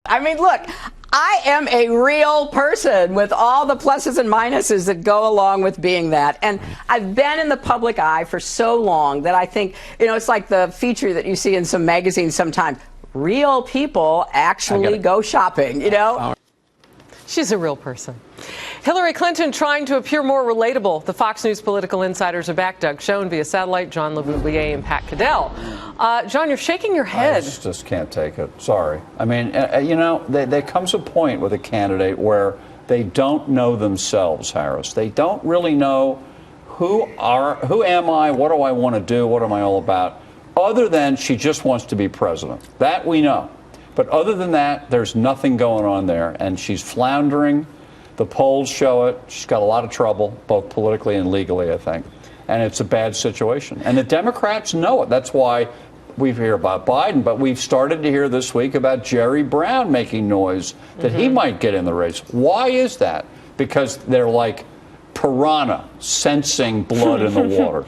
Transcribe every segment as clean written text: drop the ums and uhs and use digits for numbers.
I mean, look, I am a real person with all the pluses and minuses that go along with being that. And I've been in the public eye for so long that I think, it's like the feature that you see in some magazines sometimes. Real people actually go shopping, She's a real person. Hillary Clinton trying to appear more relatable. The Fox News political insiders are back. Doug Schoen via satellite, John Leboutiller and Pat Caddell. John, you're shaking your head. I just can't take it. Sorry. I mean, there comes a point with a candidate where they don't know themselves, Harris. They don't really know who am I, what do I want to do, what am I all about, other than she just wants to be president. That we know. But other than that, there's nothing going on there, and she's floundering. The polls show it. She's got a lot of trouble, both politically and legally, I think. And it's a bad situation. And the Democrats know it. That's why we hear about Biden, but we've started to hear this week about Jerry Brown making noise that he might get in the race. Why is that? Because they're like piranha sensing blood in the water.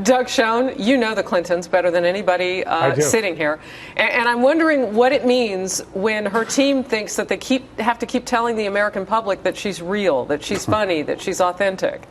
Doug Schoen, you know the Clintons better than anybody sitting here. And I'm wondering what it means when her team thinks that they have to keep telling the American public that she's real, that she's funny, that she's authentic.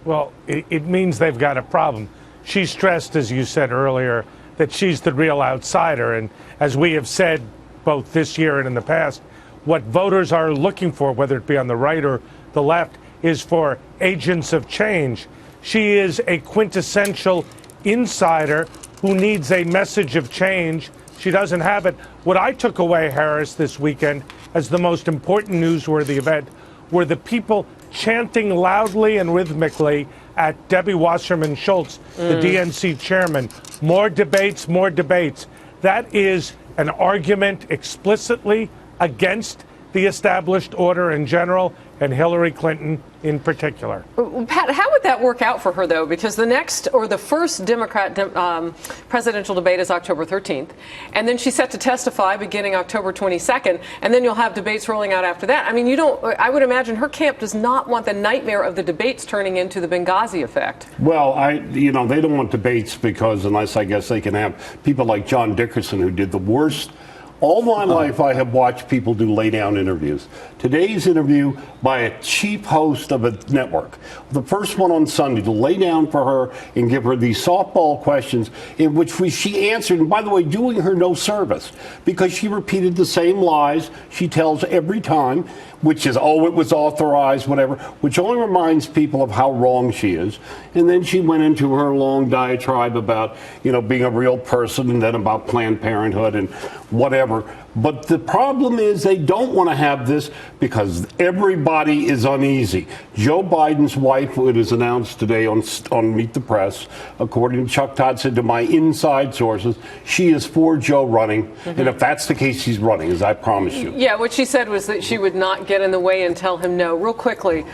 Well, it means they've got a problem. She stressed, as you said earlier, that she's the real outsider. And as we have said both this year and in the past, what voters are looking for, whether it be on the right or the left, is for agents of change. She is a quintessential insider who needs a message of change. She doesn't have it. What I took away, Harris, this weekend as the most important newsworthy event were the people chanting loudly and rhythmically at Debbie Wasserman Schultz, the DNC chairman, more debates, more debates. That is an argument explicitly against the established order in general, and Hillary Clinton in particular. Pat, how would that work out for her, though? Because the first Democrat presidential debate is October 13th, and then she's set to testify beginning October 22nd, and then you'll have debates rolling out after that. I mean, I would imagine her camp does not want the nightmare of the debates turning into the Benghazi effect. Well, they don't want debates because unless I guess they can have people like John Dickerson, who did the worst. All my life, I have watched people do lay-down interviews. Today's interview by a cheap host of a network. The first one on Sunday to lay down for her and give her these softball questions in which she answered, and by the way, doing her no service because she repeated the same lies she tells every time, which is, it was authorized, whatever, which only reminds people of how wrong she is. And then she went into her long diatribe about, being a real person and then about Planned Parenthood and whatever. But the problem is they don't want to have this because everybody is uneasy. Joe Biden's wife, it was announced today on Meet the Press, according to Chuck Todd, said to my inside sources, she is for Joe running. And if that's the case, he's running, as I promise you. Yeah, what she said was that she would not get in the way and tell him no. Real quickly,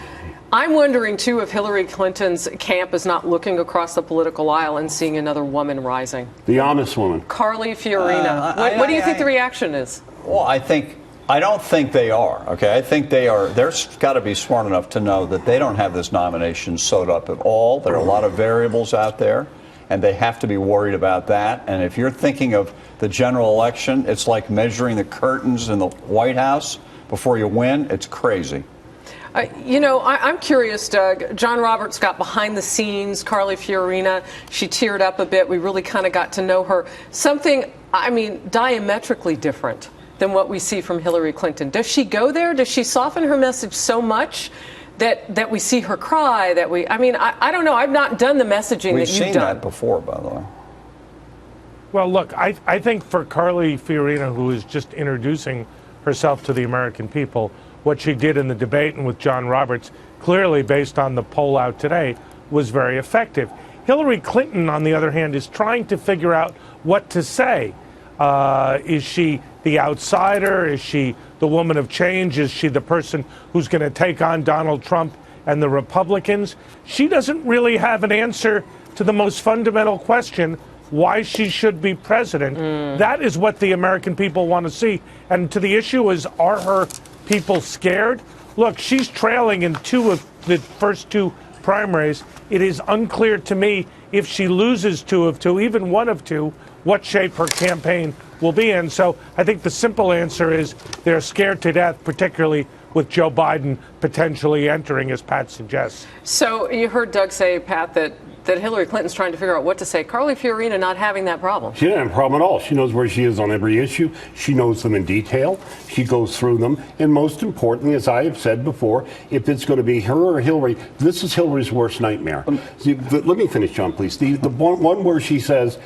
I'm wondering, too, if Hillary Clinton's camp is not looking across the political aisle and seeing another woman rising. The honest woman. Carly Fiorina. What do you think the reaction is? Well, I don't think they are, okay? I think they are. They're got to be smart enough to know that they don't have this nomination sewed up at all. There are a lot of variables out there, and they have to be worried about that. And if you're thinking of the general election, it's like measuring the curtains in the White House before you win. It's crazy. I'm curious, Doug. John Roberts got behind the scenes. Carly Fiorina, she teared up a bit. We really kind of got to know her. Something, diametrically different than what we see from Hillary Clinton. Does she go there? Does she soften her message so much that we see her cry? I don't know. I've not done the messaging that you've done. We've seen that before, by the way. Well, look, I think for Carly Fiorina, who is just introducing herself to the American people, what she did in the debate and with John Roberts, clearly based on the poll out today, was very effective. Hillary Clinton, on the other hand, is trying to figure out what to say. Is she the outsider? Is she the woman of change? Is she the person who's going to take on Donald Trump and the Republicans? She doesn't really have an answer to the most fundamental question, why she should be president. That is what the American people want to see. And to the issue is, are her people scared? Look, she's trailing in 2 of the first 2 primaries. It is unclear to me if she loses 2 of 2, even 1 of 2, what shape her campaign will be in. So I think the simple answer is they're scared to death, particularly with Joe Biden potentially entering, as Pat suggests. So you heard Doug say, Pat, that Hillary Clinton's trying to figure out what to say. Carly Fiorina not having that problem. She doesn't have a problem at all. She knows where she is on every issue. She knows them in detail. She goes through them. And most importantly, as I have said before, if it's going to be her or Hillary, this is Hillary's worst nightmare. Let me finish, John, please. The one where she says,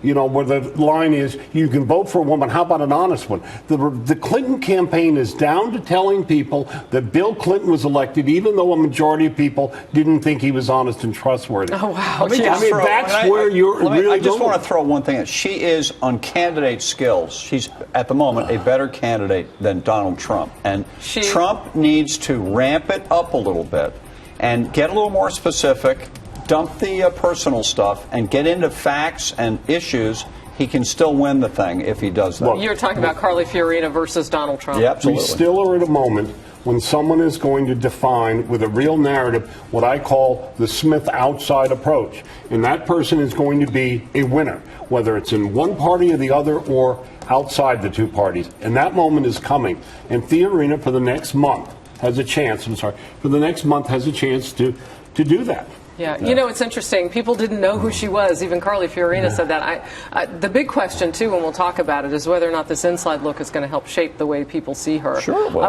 you know, where the line is, you can vote for a woman, how about an honest one? The Clinton campaign is down to telling people that Bill Clinton was elected, even though a majority of people didn't think he was honest and trustworthy. Oh, wow. I mean, that's where you're really I just going. want to throw one thing in. She is, on candidate skills, she's, at the moment, a better candidate than Donald Trump. And Trump needs to ramp it up a little bit and get a little more specific, dump the personal stuff, and get into facts and issues. He can still win the thing if he does that. Look, You're talking about Carly Fiorina versus Donald Trump. Yeah, absolutely. We still are at a moment when someone is going to define with a real narrative what I call the Smith outside approach. And that person is going to be a winner, whether it's in one party or the other or outside the two parties. And that moment is coming. And Fiorina for the next month has a chance, for the next month has a chance to do that. Yeah, you know, it's interesting. People didn't know who she was. Even Carly Fiorina said that. The big question, too, and we'll talk about it, is whether or not this inside look is going to help shape the way people see her. Sure it will.